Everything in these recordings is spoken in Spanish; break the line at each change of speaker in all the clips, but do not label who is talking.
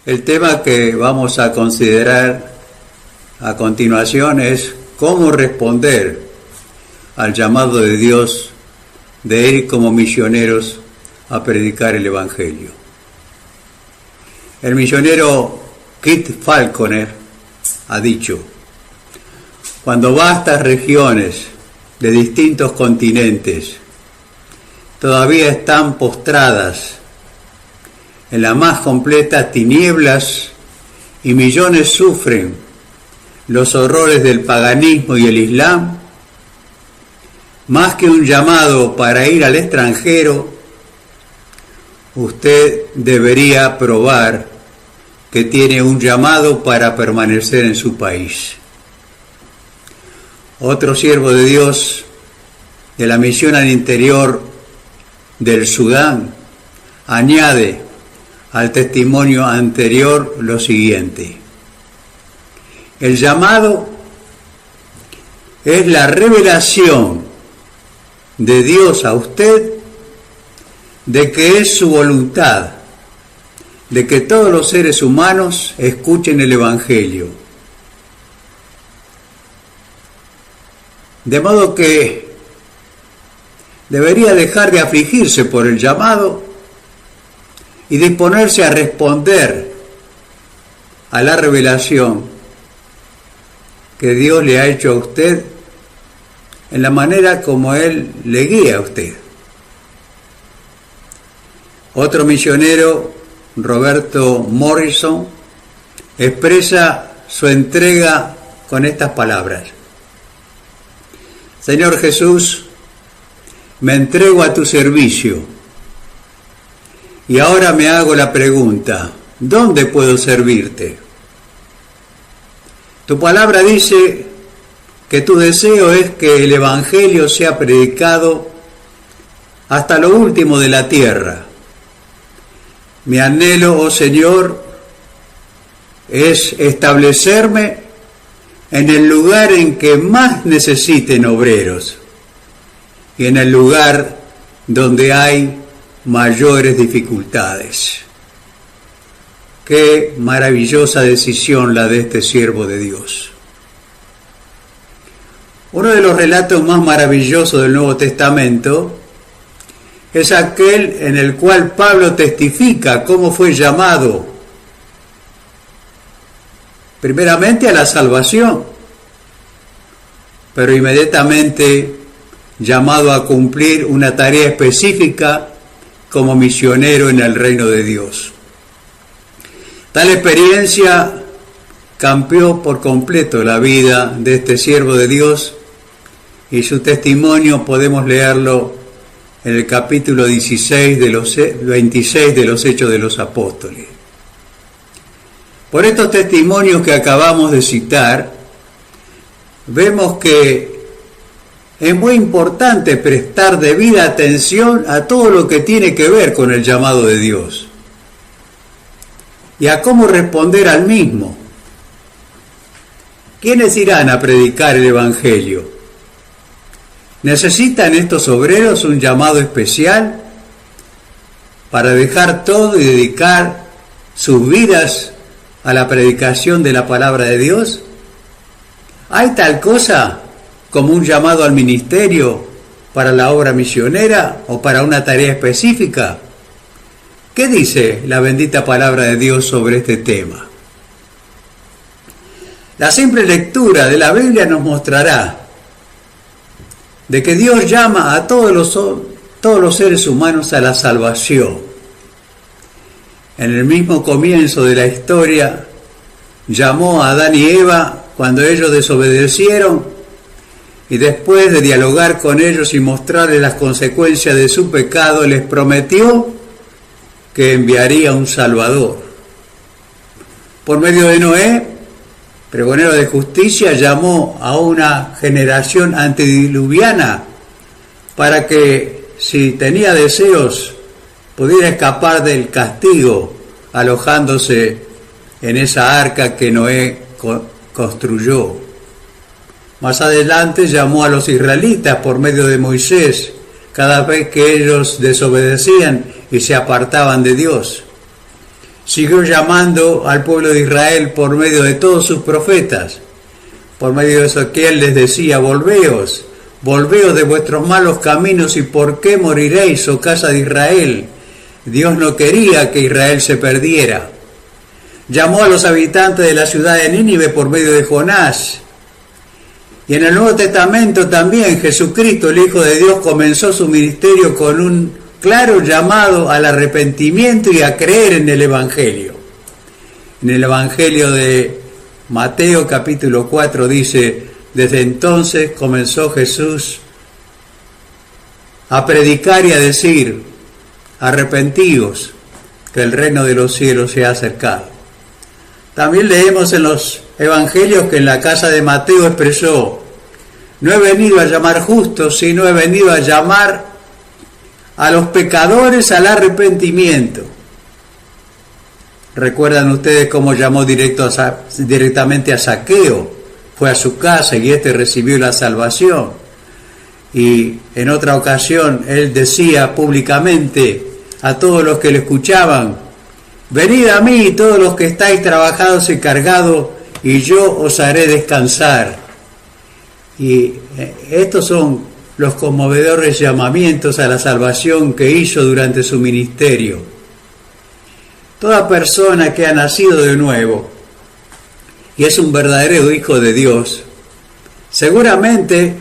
El tema que vamos a considerar a continuación es cómo responder al llamado de Dios de ir como misioneros a predicar el Evangelio. El misionero Kit Falconer ha dicho: cuando vastas regiones de distintos continentes todavía están postradas en las más completas tinieblas y millones sufren los horrores del paganismo y el Islam, más que un llamado para ir al extranjero, usted debería probar que tiene un llamado para permanecer en su país. Otro siervo de Dios de la misión al interior del Sudán añade al testimonio anterior lo siguiente: el llamado es la revelación de Dios a usted de que es su voluntad de que todos los seres humanos escuchen el Evangelio. De modo que debería dejar de afligirse por el llamado y disponerse a responder a la revelación que Dios le ha hecho a usted en la manera como Él le guía a usted. Otro misionero, Roberto Morrison, expresa su entrega con estas palabras: Señor Jesús, me entrego a tu servicio y ahora me hago la pregunta: ¿dónde puedo servirte? Tu palabra dice que tu deseo es que el Evangelio sea predicado hasta lo último de la tierra. Mi anhelo, oh Señor, es establecerme en el lugar en que más necesiten obreros y en el lugar donde hay mayores dificultades. Qué maravillosa decisión la de este siervo de Dios. Uno de los relatos más maravillosos del Nuevo Testamento es aquel en el cual Pablo testifica cómo fue llamado primeramente a la salvación, pero inmediatamente llamado a cumplir una tarea específica como misionero en el reino de Dios. Tal experiencia cambió por completo la vida de este siervo de Dios, y su testimonio podemos leerlo en el capítulo 26 26 de los Hechos de los Apóstoles. Por estos testimonios que acabamos de citar, vemos que es muy importante prestar debida atención a todo lo que tiene que ver con el llamado de Dios y a cómo responder al mismo. ¿Quiénes irán a predicar el Evangelio? ¿Necesitan estos obreros un llamado especial para dejar todo y dedicar sus vidas a la predicación de la palabra de Dios? ¿Hay tal cosa como un llamado al ministerio para la obra misionera o para una tarea específica? ¿Qué dice la bendita palabra de Dios sobre este tema? La simple lectura de la Biblia nos mostrará de que Dios llama a todos los seres humanos a la salvación. En el mismo comienzo de la historia, llamó a Adán y Eva cuando ellos desobedecieron, y después de dialogar con ellos y mostrarles las consecuencias de su pecado, les prometió que enviaría un Salvador. Por medio de Noé, pregonero de justicia, llamó a una generación antediluviana para que, si tenía deseos, pudiera escapar del castigo alojándose en esa arca que Noé construyó. Más adelante llamó a los israelitas por medio de Moisés cada vez que ellos desobedecían y se apartaban de Dios. siguió llamando al pueblo de Israel por medio de todos sus profetas. Por medio de Ezequiel les decía: volveos de vuestros malos caminos, y ¿por qué moriréis, oh casa de Israel? Dios no quería que Israel se perdiera. Llamó a los habitantes de la ciudad de Nínive por medio de Jonás. Y en el Nuevo Testamento también Jesucristo, el Hijo de Dios, comenzó su ministerio con un claro llamado al arrepentimiento y a creer en el Evangelio. En el Evangelio de Mateo capítulo 4 dice: desde entonces comenzó Jesús a predicar y a decir: arrepentíos, que el reino de los cielos se ha acercado. También leemos en los evangelios que en la casa de Mateo expresó: no he venido a llamar justos, sino he venido a llamar a los pecadores al arrepentimiento. ¿Recuerdan ustedes cómo llamó directamente a Zaqueo? Fue a su casa y éste recibió la salvación. Y en otra ocasión él decía públicamente a todos los que le escuchaban: venid a mí todos los que estáis trabajados y cargados, y yo os haré descansar. Y estos son los conmovedores llamamientos a la salvación que hizo durante su ministerio. Toda persona que ha nacido de nuevo y es un verdadero hijo de Dios, seguramente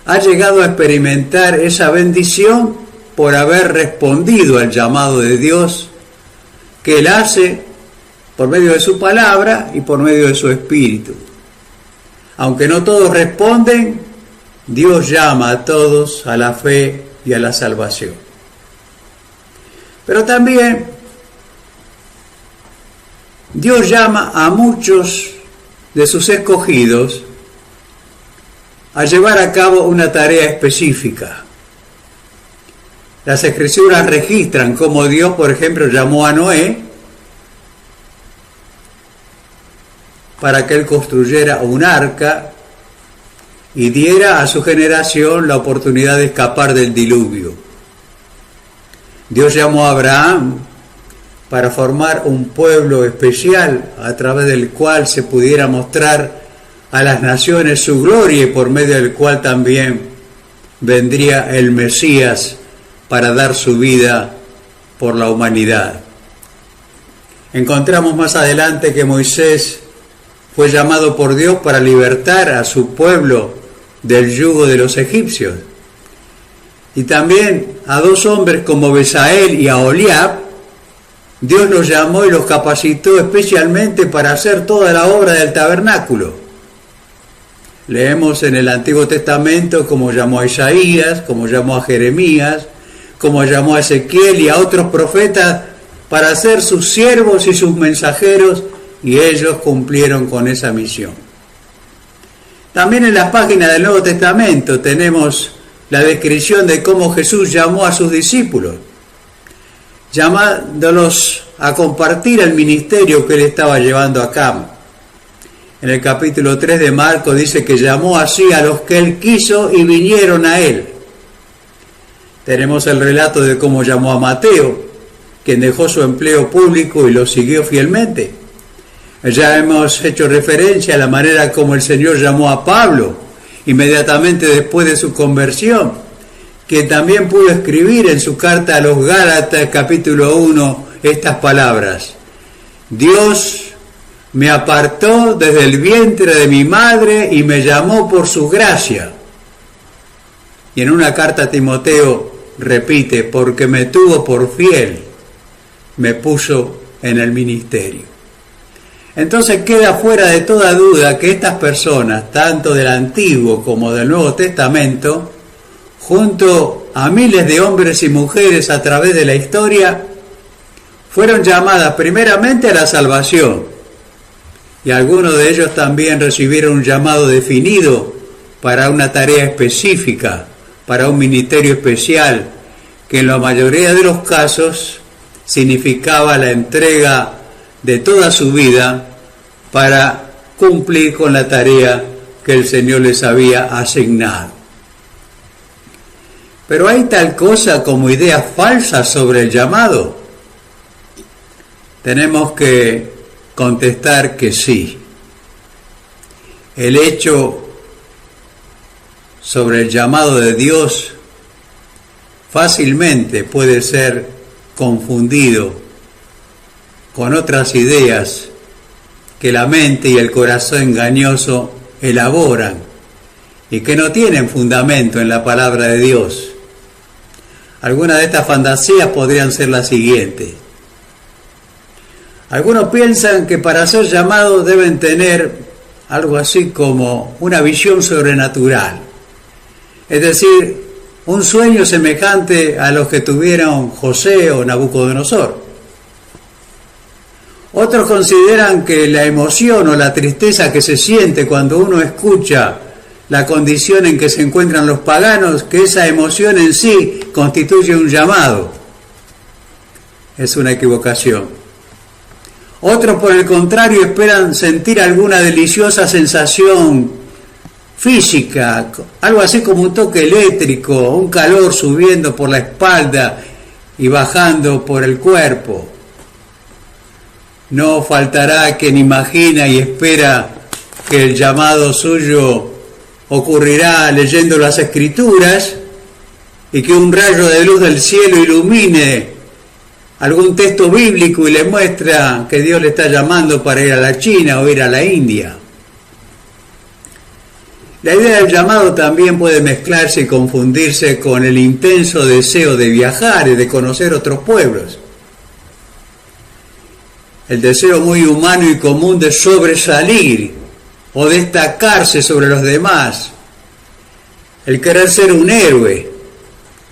ha llegado a experimentar esa bendición por haber respondido al llamado de Dios que Él hace por medio de su palabra y por medio de su Espíritu. Aunque no todos responden, Dios llama a todos a la fe y a la salvación. Pero también Dios llama a muchos de sus escogidos a llevar a cabo una tarea específica. Las Escrituras registran cómo Dios, por ejemplo, llamó a Noé para que él construyera un arca y diera a su generación la oportunidad de escapar del diluvio. Dios llamó a Abraham para formar un pueblo especial a través del cual se pudiera mostrar a las naciones su gloria y por medio del cual también vendría el Mesías para dar su vida por la humanidad. Encontramos más adelante que Moisés fue llamado por Dios para libertar a su pueblo del yugo de los egipcios. Y también a dos hombres como Besael y Aholiab, Dios los llamó y los capacitó especialmente para hacer toda la obra del tabernáculo. Leemos en el Antiguo Testamento cómo llamó a Isaías, cómo llamó a Jeremías, cómo llamó a Ezequiel y a otros profetas para ser sus siervos y sus mensajeros, y ellos cumplieron con esa misión. También en las páginas del Nuevo Testamento tenemos la descripción de cómo Jesús llamó a sus discípulos, llamándolos a compartir el ministerio que él estaba llevando a cabo. En el capítulo 3 de Marcos dice que llamó así a los que él quiso y vinieron a él. Tenemos el relato de cómo llamó a Mateo, quien dejó su empleo público y lo siguió fielmente. Ya hemos hecho referencia a la manera como el Señor llamó a Pablo inmediatamente después de su conversión, que también pudo escribir en su carta a los Gálatas capítulo 1 estas palabras: Dios me apartó desde el vientre de mi madre y me llamó por su gracia. Y en una carta a Timoteo repite: porque me tuvo por fiel, me puso en el ministerio. Entonces queda fuera de toda duda que estas personas, tanto del Antiguo como del Nuevo Testamento, junto a miles de hombres y mujeres a través de la historia, fueron llamadas primeramente a la salvación, y algunos de ellos también recibieron un llamado definido para una tarea específica, para un ministerio especial, que en la mayoría de los casos significaba la entrega de toda su vida para cumplir con la tarea que el Señor les había asignado. Pero hay tal cosa como ideas falsas sobre el llamado. tenemos que contestar que sí. El hecho sobre el llamado de Dios fácilmente puede ser confundido con otras ideas que la mente y el corazón engañoso elaboran y que no tienen fundamento en la palabra de Dios. Algunas de estas fantasías podrían ser las siguientes. Algunos piensan que para ser llamados deben tener algo así como una visión sobrenatural, es decir, un sueño semejante a los que tuvieron José o Nabucodonosor. Otros consideran que la emoción o la tristeza que se siente cuando uno escucha la condición en que se encuentran los paganos, que esa emoción en sí constituye un llamado. Es una equivocación. Otros, por el contrario, esperan sentir alguna deliciosa sensación física, algo así como un toque eléctrico, un calor subiendo por la espalda y bajando por el cuerpo. No faltará quien imagina y espera que el llamado suyo ocurrirá leyendo las Escrituras y que un rayo de luz del cielo ilumine algún texto bíblico y le muestra que Dios le está llamando para ir a la China o ir a la India. La idea del llamado también puede mezclarse y confundirse con el intenso deseo de viajar y de conocer otros pueblos. El deseo muy humano y común de sobresalir o destacarse sobre los demás. El querer ser un héroe,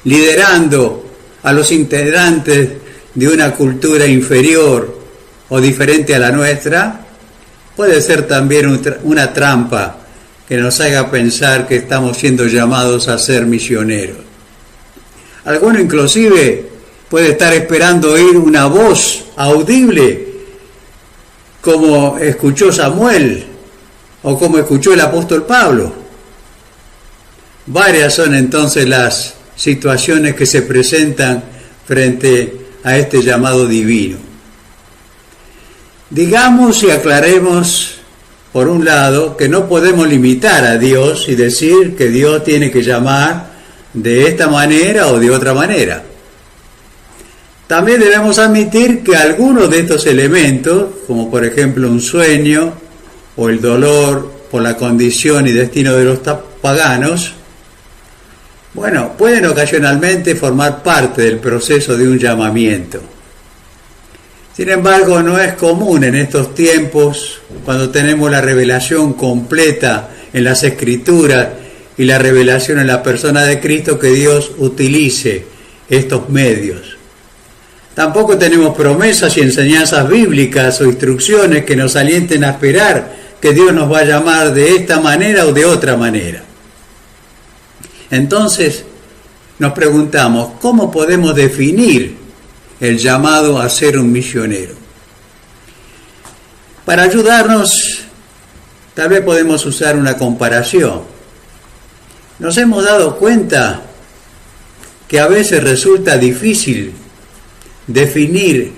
liderando a los integrantes de una cultura inferior o diferente a la nuestra, puede ser también una trampa que nos haga pensar que estamos siendo llamados a ser misioneros. Alguno inclusive puede estar esperando oír una voz audible como escuchó Samuel o como escuchó el apóstol Pablo. Varias son entonces las situaciones que se presentan frente a este llamado divino. Digamos y aclaremos, por un lado, que no podemos limitar a Dios y decir que Dios tiene que llamar de esta manera o de otra manera. También debemos admitir que algunos de estos elementos, como por ejemplo un sueño o el dolor por la condición y destino de los paganos, pueden ocasionalmente formar parte del proceso de un llamamiento. Sin embargo, no es común en estos tiempos, cuando tenemos la revelación completa en las Escrituras y la revelación en la persona de Cristo, que Dios utilice estos medios. Tampoco tenemos promesas y enseñanzas bíblicas o instrucciones que nos alienten a esperar que Dios nos va a llamar de esta manera o de otra manera. Entonces, nos preguntamos, ¿cómo podemos definir el llamado a ser un misionero? Para ayudarnos, tal vez podemos usar una comparación. Nos hemos dado cuenta que a veces resulta difícil definir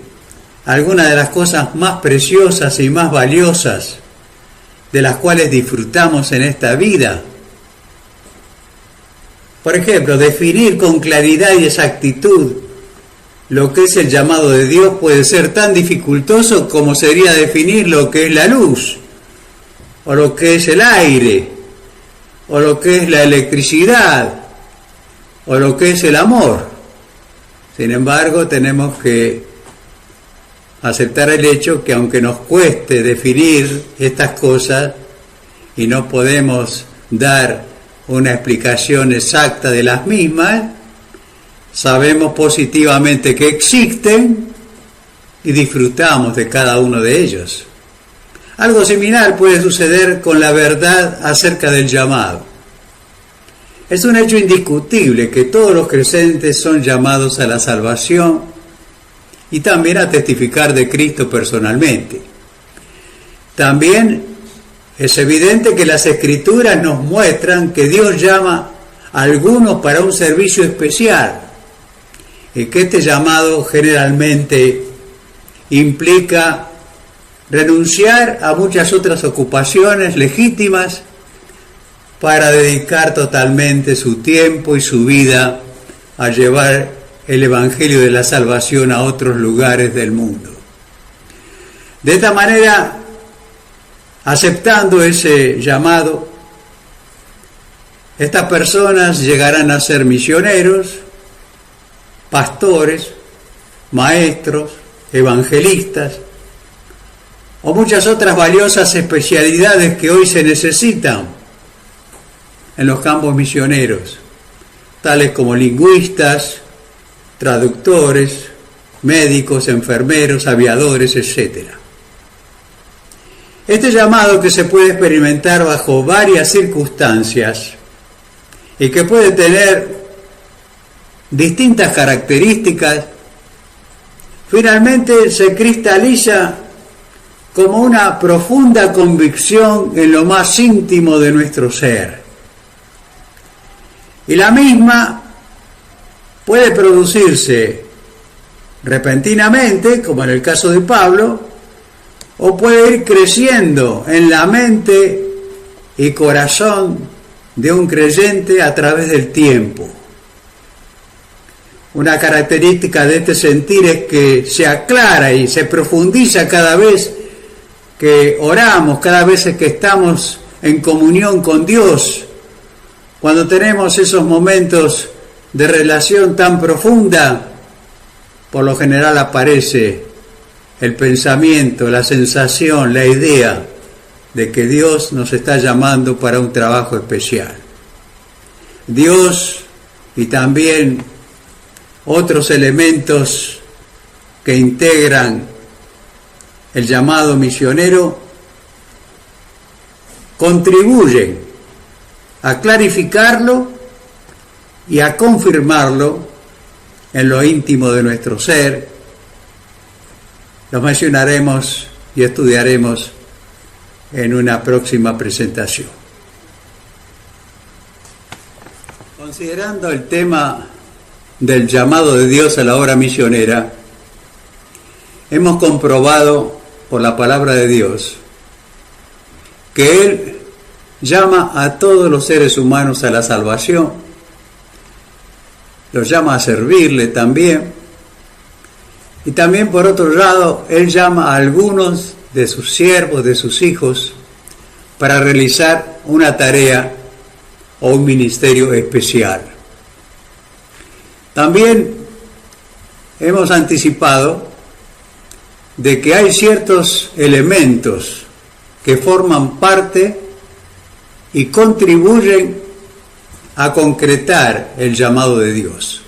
algunas de las cosas más preciosas y más valiosas de las cuales disfrutamos en esta vida. Por ejemplo, definir con claridad y exactitud lo que es el llamado de Dios puede ser tan dificultoso como sería definir lo que es la luz, o lo que es el aire, o lo que es la electricidad, o lo que es el amor. Sin embargo, tenemos que aceptar el hecho que aunque nos cueste definir estas cosas y no podemos dar una explicación exacta de las mismas, sabemos positivamente que existen y disfrutamos de cada uno de ellos. Algo similar puede suceder con la verdad acerca del llamado. Es un hecho indiscutible que todos los creyentes son llamados a la salvación y también a testificar de Cristo personalmente. También es evidente que las Escrituras nos muestran que Dios llama a algunos para un servicio especial y que este llamado generalmente implica renunciar a muchas otras ocupaciones legítimas para dedicar totalmente su tiempo y su vida a llevar el Evangelio de la salvación a otros lugares del mundo. De esta manera, aceptando ese llamado, estas personas llegarán a ser misioneros, pastores, maestros, evangelistas o muchas otras valiosas especialidades que hoy se necesitan en los campos misioneros, tales como lingüistas, traductores, médicos, enfermeros, aviadores, etc. Este llamado, que se puede experimentar bajo varias circunstancias y que puede tener distintas características, finalmente se cristaliza como una profunda convicción en lo más íntimo de nuestro ser. Y la misma puede producirse repentinamente, como en el caso de Pablo, o puede ir creciendo en la mente y corazón de un creyente a través del tiempo. Una característica de este sentir es que se aclara y se profundiza cada vez que oramos, cada vez que estamos en comunión con Dios. Cuando tenemos esos momentos de relación tan profunda, por lo general aparece el pensamiento, la sensación, la idea de que Dios nos está llamando para un trabajo especial. Dios y también otros elementos que integran el llamado misionero contribuyen a clarificarlo y a confirmarlo en lo íntimo de nuestro ser. Los mencionaremos y estudiaremos en una próxima presentación. Considerando el tema del llamado de Dios a la obra misionera, hemos comprobado por la palabra de Dios que Él llama a todos los seres humanos a la salvación, los llama a servirle también, y también por otro lado Él llama a algunos de sus siervos, de sus hijos, para realizar una tarea o un ministerio especial. También hemos anticipado de que hay ciertos elementos que forman parte y contribuyen a concretar el llamado de Dios.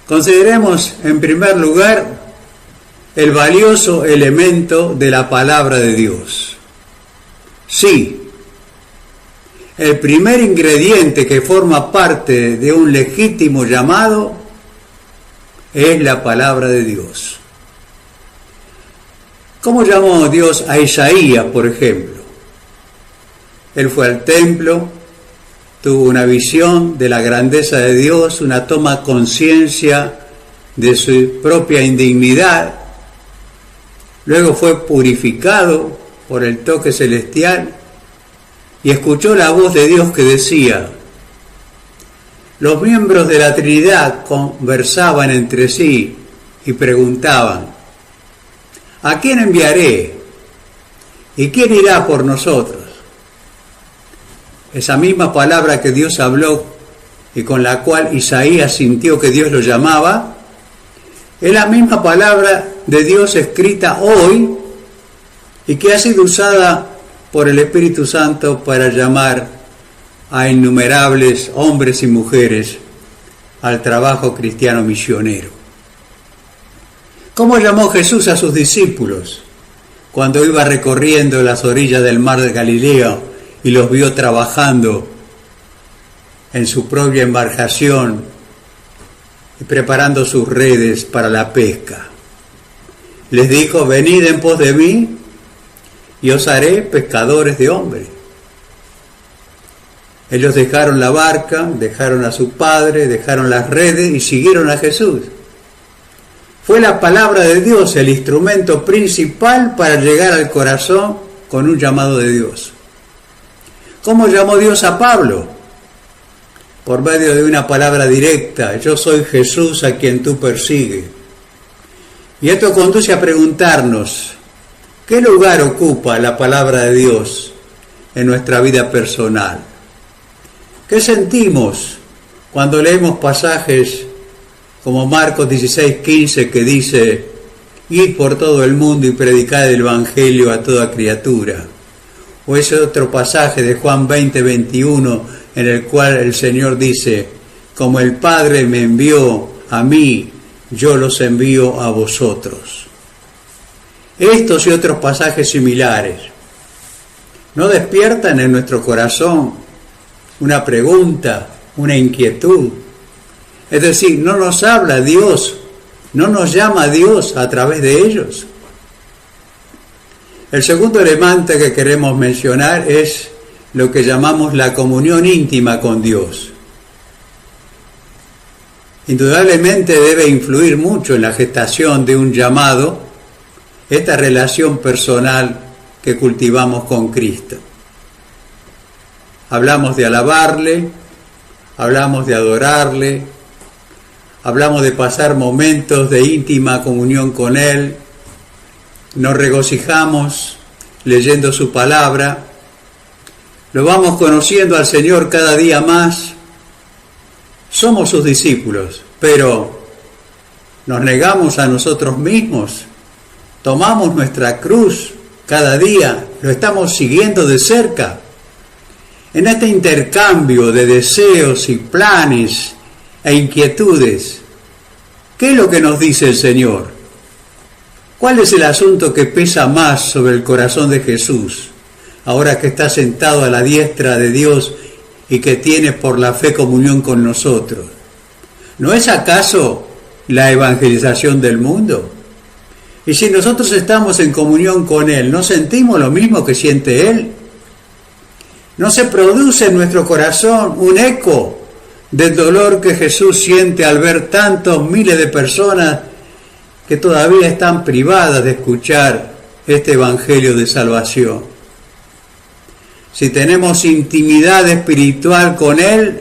Consideremos en primer lugar el valioso elemento de la palabra de Dios. Sí, el primer ingrediente que forma parte de un legítimo llamado es la palabra de Dios. ¿Cómo llamó Dios a Isaías, por ejemplo? Él fue al templo, tuvo una visión de la grandeza de Dios, una toma de conciencia de su propia indignidad. Luego fue purificado por el toque celestial y escuchó la voz de Dios que decía: los miembros de la Trinidad conversaban entre sí y preguntaban: ¿a quién enviaré? ¿Y quién irá por nosotros? Esa misma palabra que Dios habló y con la cual Isaías sintió que Dios lo llamaba, es la misma palabra de Dios escrita hoy y que ha sido usada por el Espíritu Santo para llamar a innumerables hombres y mujeres al trabajo cristiano misionero. ¿Cómo llamó Jesús a sus discípulos cuando iba recorriendo las orillas del mar de Galilea y los vio trabajando en su propia embarcación y preparando sus redes para la pesca? Les dijo: venid en pos de mí y os haré pescadores de hombres. Ellos dejaron la barca, dejaron a su padre, dejaron las redes y siguieron a Jesús. Fue la palabra de Dios el instrumento principal para llegar al corazón con un llamado de Dios. ¿Cómo llamó Dios a Pablo? Por medio de una palabra directa: yo soy Jesús a quien tú persigues. Y esto conduce a preguntarnos, ¿qué lugar ocupa la palabra de Dios en nuestra vida personal? ¿Qué sentimos cuando leemos pasajes como Marcos 16:15, que dice: id por todo el mundo y predicad el evangelio a toda criatura? O ese otro pasaje de Juan 20:21, en el cual el Señor dice: como el Padre me envió a mí, yo los envío a vosotros. Estos y otros pasajes similares ¿no despiertan en nuestro corazón una pregunta, una inquietud? Es decir, ¿no nos habla Dios, no nos llama Dios a través de ellos? El segundo elemento que queremos mencionar es lo que llamamos la comunión íntima con Dios. Indudablemente debe influir mucho en la gestación de un llamado esta relación personal que cultivamos con Cristo. Hablamos de alabarle, hablamos de adorarle, hablamos de pasar momentos de íntima comunión con Él, nos regocijamos leyendo su palabra, lo vamos conociendo al Señor cada día más. Somos sus discípulos, pero nos negamos a nosotros mismos, tomamos nuestra cruz cada día, lo estamos siguiendo de cerca. En este intercambio de deseos y planes e inquietudes, ¿qué es lo que nos dice el Señor? ¿Cuál es el asunto que pesa más sobre el corazón de Jesús, ahora que está sentado a la diestra de Dios y que tiene por la fe comunión con nosotros? ¿No es acaso la evangelización del mundo? Y si nosotros estamos en comunión con Él, ¿no sentimos lo mismo que siente Él? ¿No se produce en nuestro corazón un eco del dolor que Jesús siente al ver tantos miles de personas que todavía están privadas de escuchar este evangelio de salvación? Si tenemos intimidad espiritual con Él,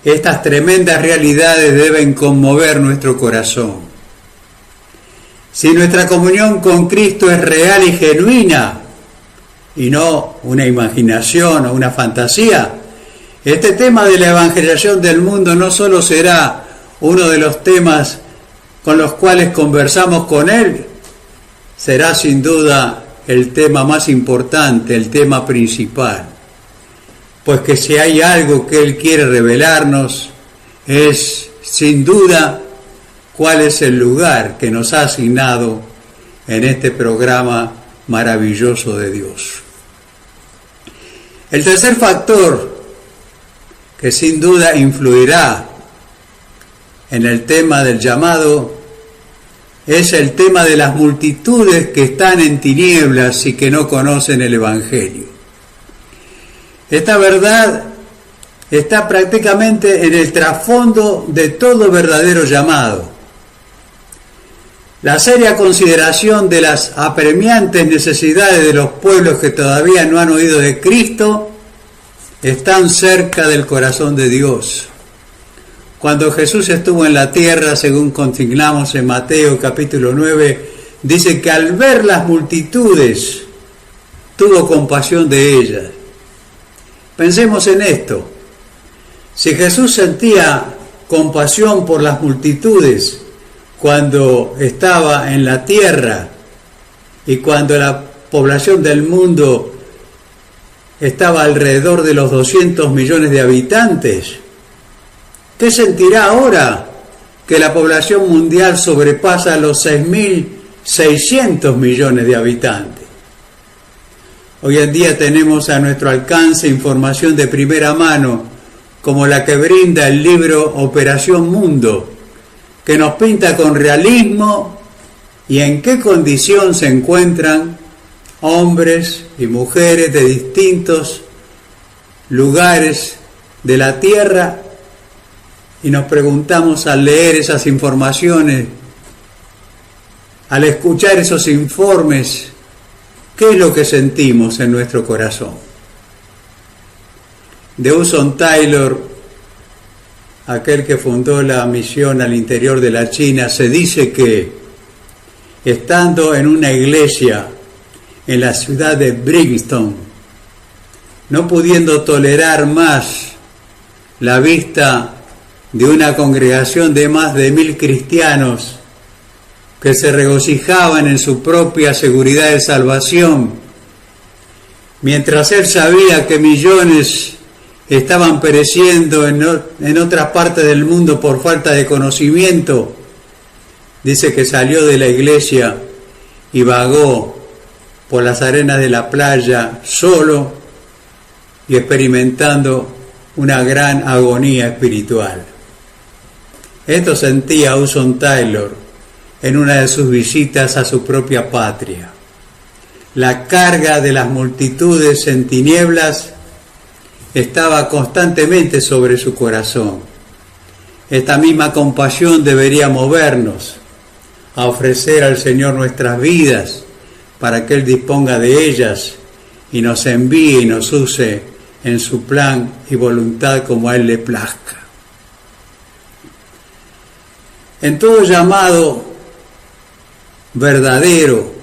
estas tremendas realidades deben conmover nuestro corazón. Si nuestra comunión con Cristo es real y genuina, y no una imaginación o una fantasía, este tema de la evangelización del mundo no solo será uno de los temas con los cuales conversamos con Él, será sin duda el tema más importante, el tema principal. Pues que si hay algo que Él quiere revelarnos, es sin duda cuál es el lugar que nos ha asignado en este programa maravilloso de Dios. El tercer factor que sin duda influirá en el tema del llamado es el tema de las multitudes que están en tinieblas y que no conocen el Evangelio. Esta verdad está prácticamente en el trasfondo de todo verdadero llamado. La seria consideración de las apremiantes necesidades de los pueblos que todavía no han oído de Cristo están cerca del corazón de Dios. Cuando Jesús estuvo en la tierra, según consignamos en Mateo capítulo 9, dice que al ver las multitudes, tuvo compasión de ellas. Pensemos en esto. Si Jesús sentía compasión por las multitudes cuando estaba en la tierra y cuando la población del mundo estaba alrededor de los 200 millones de habitantes, ¿qué sentirá ahora que la población mundial sobrepasa los 6.600 millones de habitantes? Hoy en día tenemos a nuestro alcance información de primera mano, como la que brinda el libro Operación Mundo, que nos pinta con realismo y en qué condición se encuentran hombres y mujeres de distintos lugares de la tierra. Y nos preguntamos al leer esas informaciones, al escuchar esos informes, ¿qué es lo que sentimos en nuestro corazón? De Hudson Taylor, aquel que fundó la misión al interior de la China, se dice que estando en una iglesia en la ciudad de Brighton, no pudiendo tolerar más la vista de una congregación de más de 1000 cristianos que se regocijaban en su propia seguridad de salvación, mientras él sabía que millones estaban pereciendo en otras partes del mundo por falta de conocimiento, dice que salió de la iglesia y vagó por las arenas de la playa solo y experimentando una gran agonía espiritual. Esto sentía Hudson Taylor en una de sus visitas a su propia patria. La carga de las multitudes en tinieblas estaba constantemente sobre su corazón. Esta misma compasión debería movernos a ofrecer al Señor nuestras vidas para que Él disponga de ellas y nos envíe y nos use en su plan y voluntad como a Él le plazca. En todo llamado verdadero,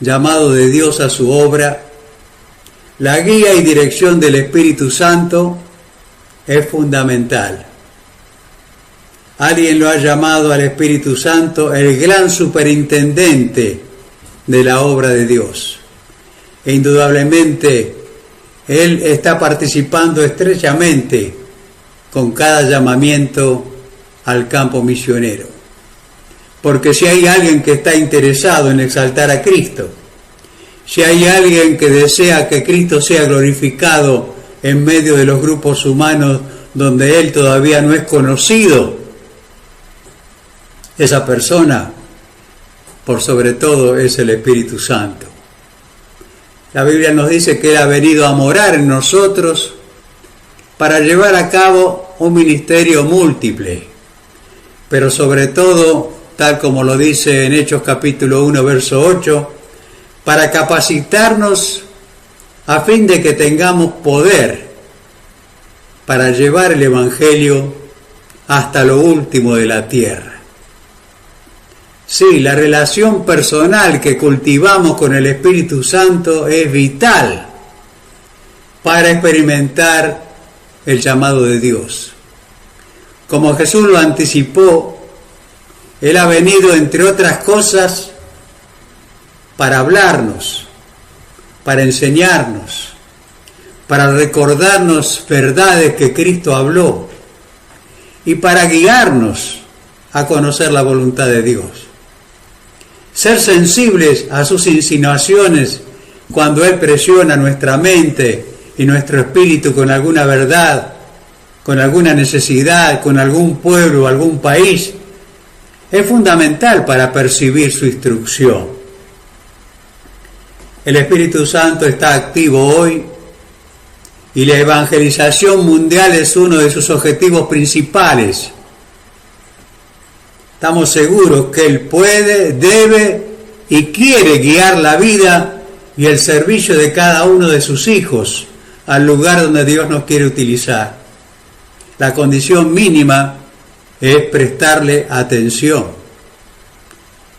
llamado de Dios a su obra, la guía y dirección del Espíritu Santo es fundamental. Alguien lo ha llamado al Espíritu Santo el gran superintendente de la obra de Dios. E indudablemente Él está participando estrechamente con cada llamamiento al campo misionero. Porque si hay alguien que está interesado en exaltar a Cristo, si hay alguien que desea que Cristo sea glorificado en medio de los grupos humanos donde Él todavía no es conocido, esa persona, por sobre todo, es el Espíritu Santo. La Biblia nos dice que Él ha venido a morar en nosotros para llevar a cabo un ministerio múltiple, pero sobre todo, tal como lo dice en Hechos capítulo 1, verso 8, para capacitarnos a fin de que tengamos poder para llevar el Evangelio hasta lo último de la tierra. Sí, la relación personal que cultivamos con el Espíritu Santo es vital para experimentar el llamado de Dios. Como Jesús lo anticipó, Él ha venido, entre otras cosas, para hablarnos, para enseñarnos, para recordarnos verdades que Cristo habló y para guiarnos a conocer la voluntad de Dios. Ser sensibles a sus insinuaciones cuando Él presiona nuestra mente y nuestro espíritu con alguna verdad, con alguna necesidad, con algún pueblo, algún país, es fundamental para percibir su instrucción. El Espíritu Santo está activo hoy y la evangelización mundial es uno de sus objetivos principales. Estamos seguros que Él puede, debe y quiere guiar la vida y el servicio de cada uno de sus hijos al lugar donde Dios nos quiere utilizar. La condición mínima es prestarle atención.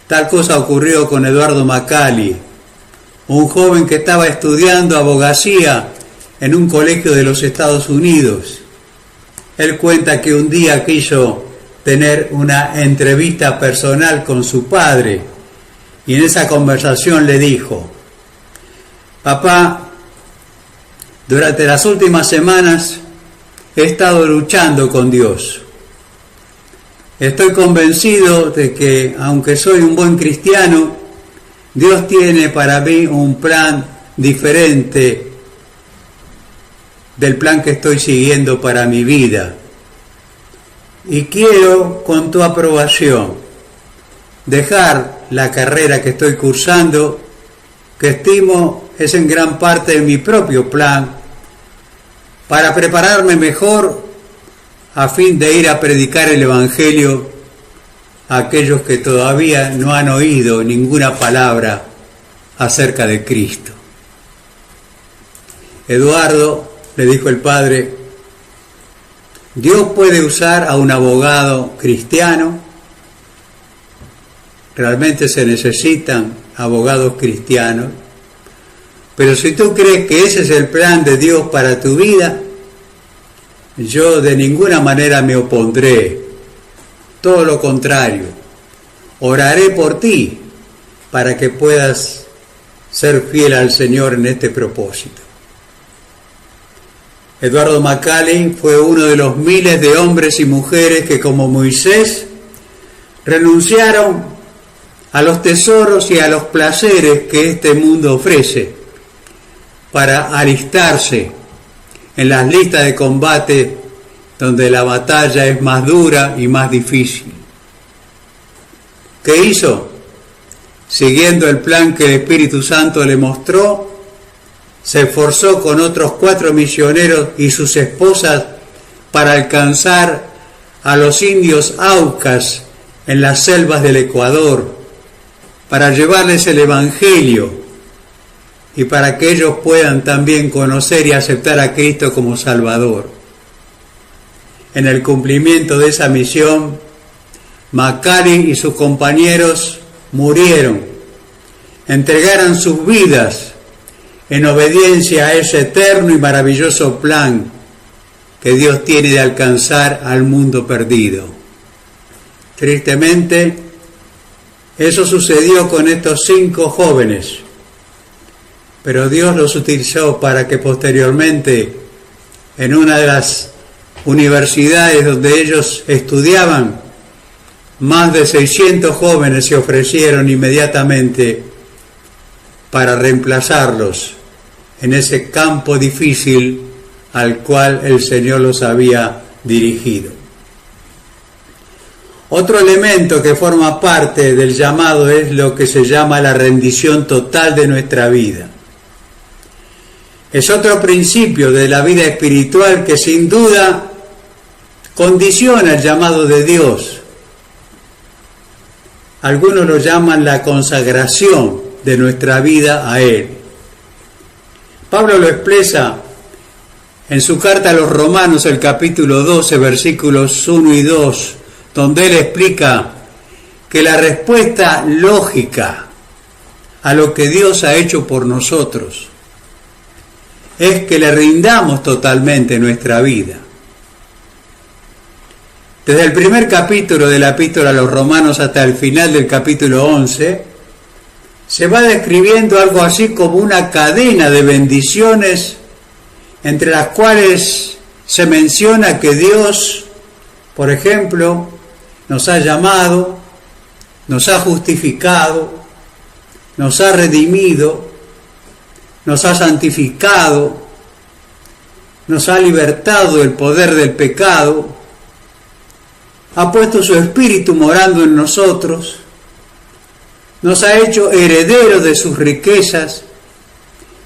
Tal cosa ocurrió con Eduardo Macali, un joven que estaba estudiando abogacía en un colegio de los Estados Unidos. Él cuenta que un día quiso tener una entrevista personal con su padre y en esa conversación le dijo: papá, durante las últimas semanas he estado luchando con Dios. Estoy convencido de que, aunque soy un buen cristiano, Dios tiene para mí un plan diferente del plan que estoy siguiendo para mi vida. Y quiero, con tu aprobación, dejar la carrera que estoy cursando, que estimo es en gran parte mi propio plan, para prepararme mejor a fin de ir a predicar el Evangelio a aquellos que todavía no han oído ninguna palabra acerca de Cristo. Eduardo, le dijo el padre, Dios puede usar a un abogado cristiano. Realmente se necesitan abogados cristianos. Pero si tú crees que ese es el plan de Dios para tu vida, yo de ninguna manera me opondré. Todo lo contrario, oraré por ti para que puedas ser fiel al Señor en este propósito. Eduardo Macallen fue uno de los miles de hombres y mujeres que, como Moisés, renunciaron a los tesoros y a los placeres que este mundo ofrece para alistarse en las listas de combate donde la batalla es más dura y más difícil. ¿Qué hizo? Siguiendo el plan que el Espíritu Santo le mostró, se esforzó con otros 4 misioneros y sus esposas para alcanzar a los indios Aucas en las selvas del Ecuador, para llevarles el Evangelio y para que ellos puedan también conocer y aceptar a Cristo como Salvador. En el cumplimiento de esa misión, Macallen y sus compañeros murieron, entregaron sus vidas en obediencia a ese eterno y maravilloso plan que Dios tiene de alcanzar al mundo perdido. Tristemente, eso sucedió con estos 5 jóvenes, pero Dios los utilizó para que posteriormente, en una de las universidades donde ellos estudiaban, más de 600 jóvenes se ofrecieron inmediatamente para reemplazarlos en ese campo difícil al cual el Señor los había dirigido. Otro elemento que forma parte del llamado es lo que se llama la rendición total de nuestra vida. Es otro principio de la vida espiritual que sin duda condiciona el llamado de Dios. Algunos lo llaman la consagración de nuestra vida a Él. Pablo lo expresa en su carta a los Romanos, el capítulo 12, versículos 1 y 2, donde él explica que la respuesta lógica a lo que Dios ha hecho por nosotros es que le rindamos totalmente nuestra vida. Desde el primer capítulo de la epístola a los Romanos hasta el final del capítulo 11, se va describiendo algo así como una cadena de bendiciones entre las cuales se menciona que Dios, por ejemplo, nos ha llamado, nos ha justificado, nos ha redimido, nos ha santificado, nos ha libertado del poder del pecado, ha puesto su Espíritu morando en nosotros, nos ha hecho herederos de sus riquezas,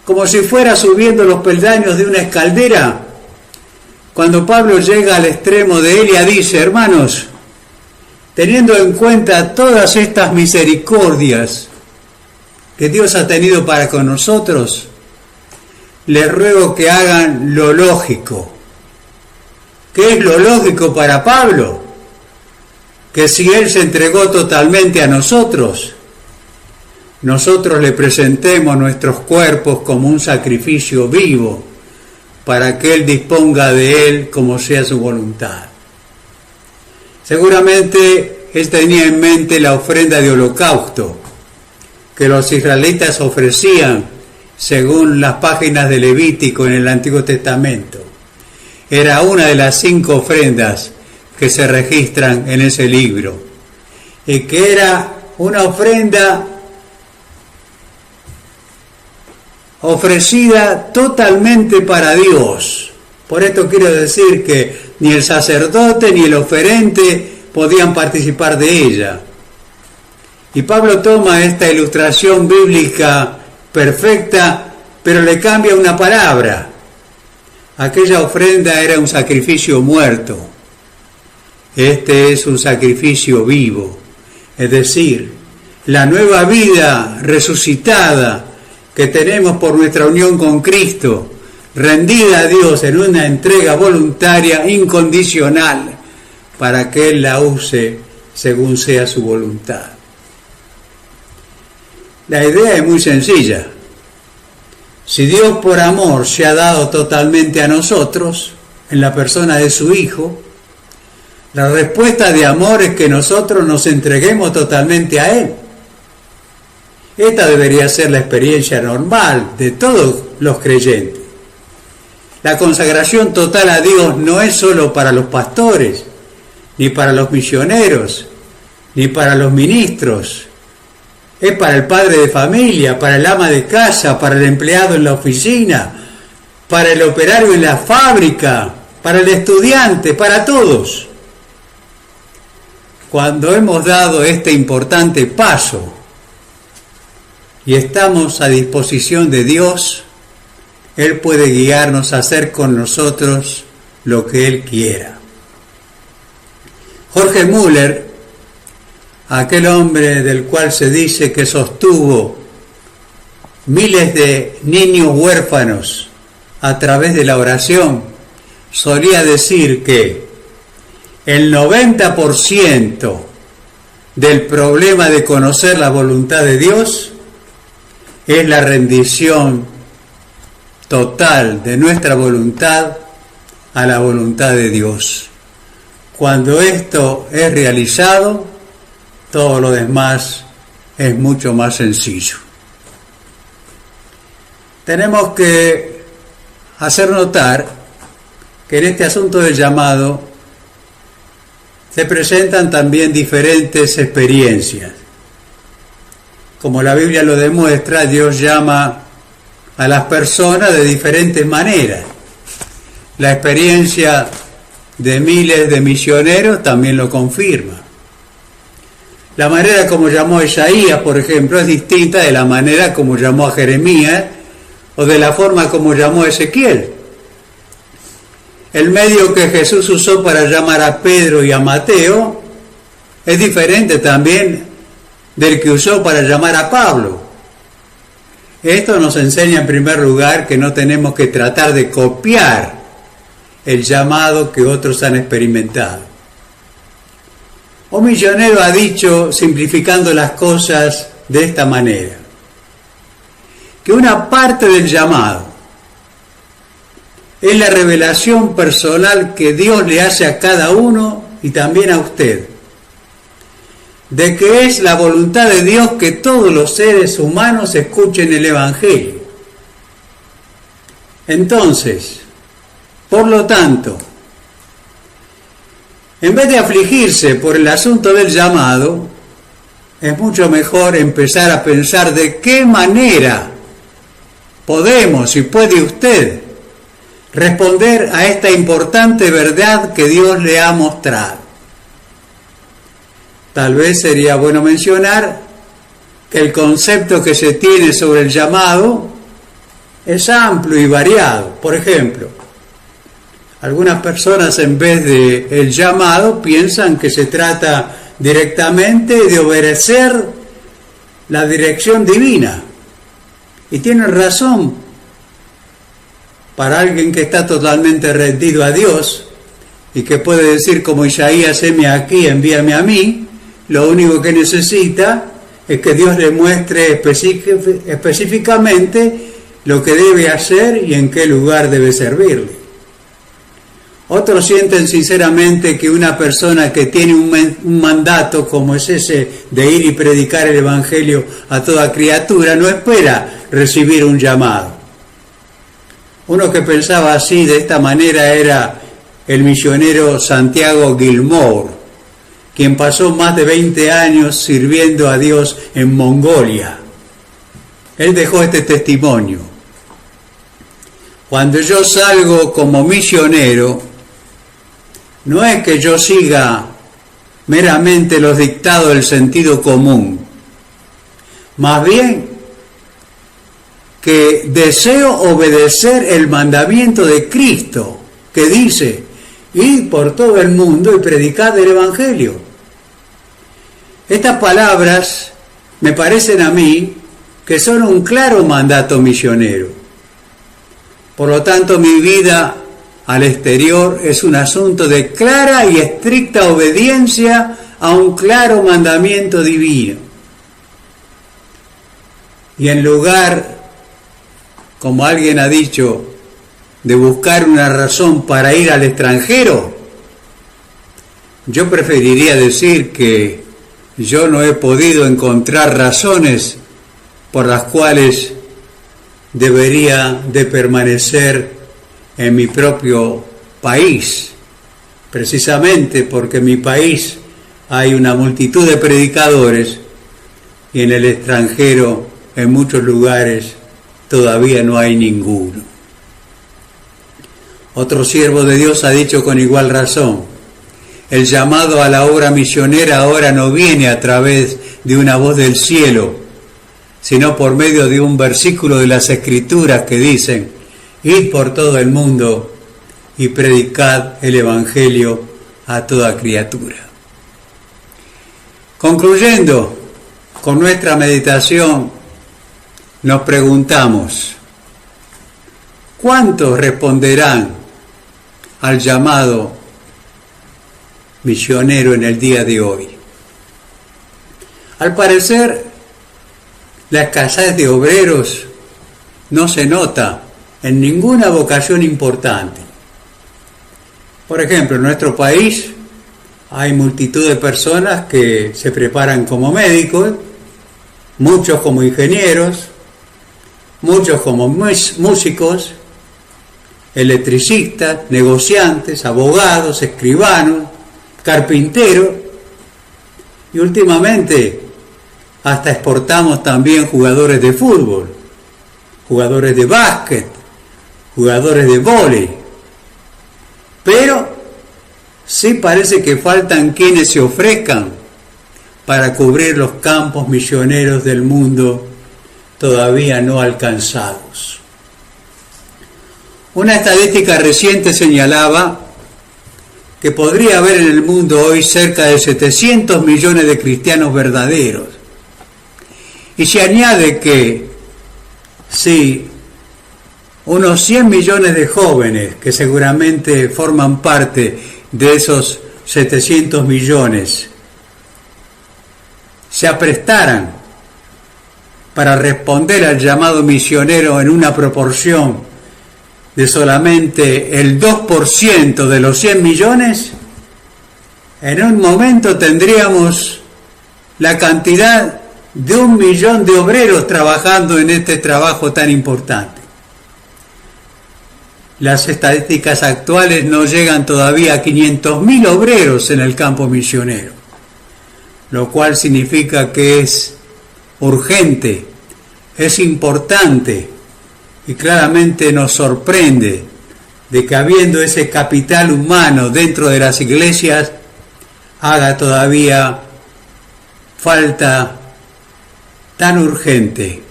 como si fuera subiendo los peldaños de una escalera. Cuando Pablo llega al extremo de Elia, dice: hermanos, teniendo en cuenta todas estas misericordias que Dios ha tenido para con nosotros, les ruego que hagan lo lógico. ¿Qué es lo lógico para Pablo? Que si Él se entregó totalmente a nosotros, nosotros le presentemos nuestros cuerpos como un sacrificio vivo, para que Él disponga de él como sea su voluntad. Seguramente Él tenía en mente la ofrenda de holocausto que los israelitas ofrecían según las páginas de Levítico en el Antiguo Testamento. Era una de las 5 ofrendas que se registran en ese libro, y que era una ofrenda ofrecida totalmente para Dios. Por esto quiero decir que ni el sacerdote ni el oferente podían participar de ella. Y Pablo toma esta ilustración bíblica perfecta, pero le cambia una palabra. Aquella ofrenda era un sacrificio muerto. Este es un sacrificio vivo. es decir, la nueva vida resucitada que tenemos por nuestra unión con Cristo, rendida a Dios en una entrega voluntaria, incondicional, para que Él la use según sea su voluntad. La idea es muy sencilla. Si Dios por amor se ha dado totalmente a nosotros, en la persona de su Hijo, la respuesta de amor es que nosotros nos entreguemos totalmente a Él. Esta debería ser la experiencia normal de todos los creyentes. La consagración total a Dios no es solo para los pastores, ni para los misioneros, ni para los ministros. Es para el padre de familia, para el ama de casa, para el empleado en la oficina, para el operario en la fábrica, para el estudiante, para todos. Cuando hemos dado este importante paso y estamos a disposición de Dios, Él puede guiarnos a hacer con nosotros lo que Él quiera. Jorge Müller, aquel hombre del cual se dice que sostuvo miles de niños huérfanos a través de la oración, solía decir que el 90% del problema de conocer la voluntad de Dios es la rendición total de nuestra voluntad a la voluntad de Dios. Cuando esto es realizado, todo lo demás es mucho más sencillo. Tenemos que hacer notar que en este asunto del llamado se presentan también diferentes experiencias. Como la Biblia lo demuestra, Dios llama a las personas de diferentes maneras. La experiencia de miles de misioneros también lo confirma. La manera como llamó a Isaías, por ejemplo, es distinta de la manera como llamó a Jeremías o de la forma como llamó a Ezequiel. El medio que Jesús usó para llamar a Pedro y a Mateo es diferente también del que usó para llamar a Pablo. Esto nos enseña en primer lugar que no tenemos que tratar de copiar el llamado que otros han experimentado. Un misionero ha dicho, simplificando las cosas de esta manera, que una parte del llamado es la revelación personal que Dios le hace a cada uno y también a usted, de que es la voluntad de Dios que todos los seres humanos escuchen el Evangelio. Entonces, por lo tanto, en vez de afligirse por el asunto del llamado, es mucho mejor empezar a pensar de qué manera podemos y puede usted responder a esta importante verdad que Dios le ha mostrado. Tal vez sería bueno mencionar que el concepto que se tiene sobre el llamado es amplio y variado. Por ejemplo, algunas personas en vez de el llamado piensan que se trata directamente de obedecer la dirección divina. Y tienen razón. Para alguien que está totalmente rendido a Dios y que puede decir como Isaías, heme aquí, envíame a mí, lo único que necesita es que Dios le muestre específicamente lo que debe hacer y en qué lugar debe servirle. Otros sienten sinceramente que una persona que tiene un mandato como es ese de ir y predicar el Evangelio a toda criatura no espera recibir un llamado. Uno que pensaba así, de esta manera, era el misionero Santiago Gilmour, quien pasó más de 20 años sirviendo a Dios en Mongolia. Él dejó este testimonio: cuando yo salgo como misionero, no es que yo siga meramente los dictados del sentido común, más bien que deseo obedecer el mandamiento de Cristo, que dice: id por todo el mundo y predicad el Evangelio. Estas palabras me parecen a mí que son un claro mandato misionero. Por lo tanto, mi vida al exterior es un asunto de clara y estricta obediencia a un claro mandamiento divino. Y en lugar, como alguien ha dicho, de buscar una razón para ir al extranjero, yo preferiría decir que yo no he podido encontrar razones por las cuales debería de permanecer en mi propio país, precisamente porque en mi país hay una multitud de predicadores y en el extranjero, en muchos lugares, todavía no hay ninguno. Otro siervo de Dios ha dicho con igual razón: el llamado a la obra misionera ahora no viene a través de una voz del cielo, sino por medio de un versículo de las Escrituras que dicen: id por todo el mundo y predicad el Evangelio a toda criatura. Concluyendo con nuestra meditación, nos preguntamos: ¿cuántos responderán al llamado misionero en el día de hoy? Al parecer, la escasez de obreros no se nota en ninguna vocación importante. Por ejemplo, en nuestro país hay multitud de personas que se preparan como médicos, muchos como ingenieros, muchos como músicos, electricistas, negociantes, abogados, escribanos, carpinteros, y últimamente hasta exportamos también jugadores de fútbol, jugadores de básquet, jugadores de vóley. Pero sí parece que faltan quienes se ofrezcan para cubrir los campos misioneros del mundo todavía no alcanzados. Una estadística reciente señalaba que podría haber en el mundo hoy cerca de 700 millones de cristianos verdaderos. Y se añade que si unos 100 millones de jóvenes, que seguramente forman parte de esos 700 millones, se aprestaran para responder al llamado misionero en una proporción de solamente el 2% de los 100 millones, en un momento tendríamos la cantidad de 1 millón de obreros trabajando en este trabajo tan importante. Las estadísticas actuales no llegan todavía a 500.000 obreros en el campo misionero, lo cual significa que es urgente, es importante, y claramente nos sorprende de que habiendo ese capital humano dentro de las iglesias, haga todavía falta tan urgente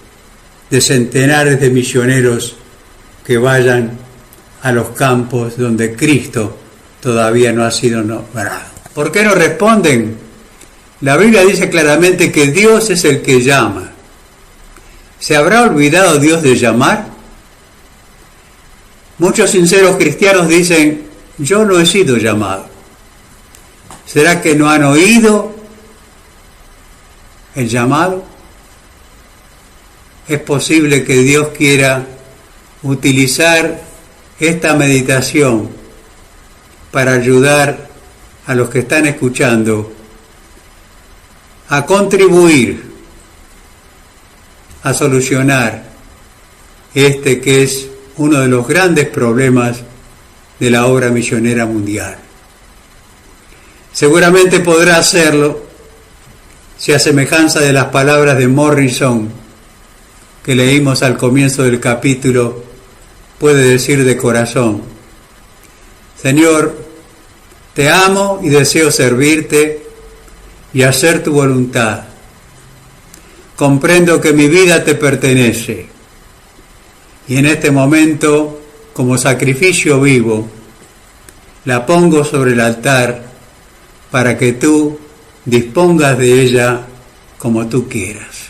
de centenares de misioneros que vayan a los campos donde Cristo todavía no ha sido nombrado. ¿Por qué no responden? La Biblia dice claramente que Dios es el que llama. ¿Se habrá olvidado Dios de llamar? Muchos sinceros cristianos dicen: yo no he sido llamado. ¿Será que no han oído el llamado? Es posible que Dios quiera utilizar esta meditación para ayudar a los que están escuchando a contribuir a solucionar este que es uno de los grandes problemas de la obra misionera mundial. Seguramente podrá hacerlo si, a semejanza de las palabras de Morrison que leímos al comienzo del capítulo, puede decir de corazón: Señor, te amo y deseo servirte y hacer tu voluntad. Comprendo que mi vida te pertenece y en este momento, como sacrificio vivo, la pongo sobre el altar para que tú dispongas de ella como tú quieras.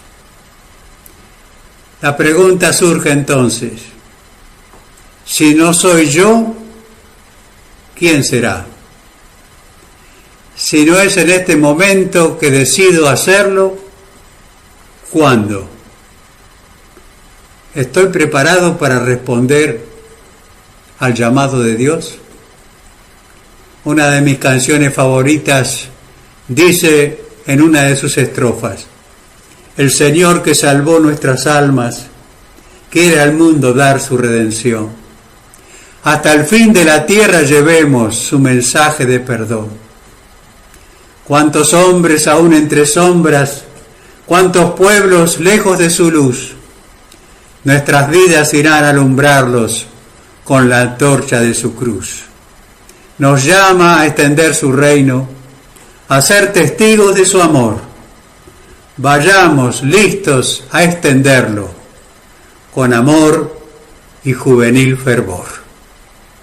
La pregunta surge entonces, si no soy yo, ¿quién será? Si no es en este momento que decido hacerlo, ¿cuándo? ¿Estoy preparado para responder al llamado de Dios? Una de mis canciones favoritas dice en una de sus estrofas: el Señor que salvó nuestras almas quiere al mundo dar su redención. Hasta el fin de la tierra llevemos su mensaje de perdón. Cuántos hombres aún entre sombras, cuántos pueblos lejos de su luz, nuestras vidas irán a alumbrarlos con la antorcha de su cruz. Nos llama a extender su reino, a ser testigos de su amor. Vayamos listos a extenderlo con amor y juvenil fervor.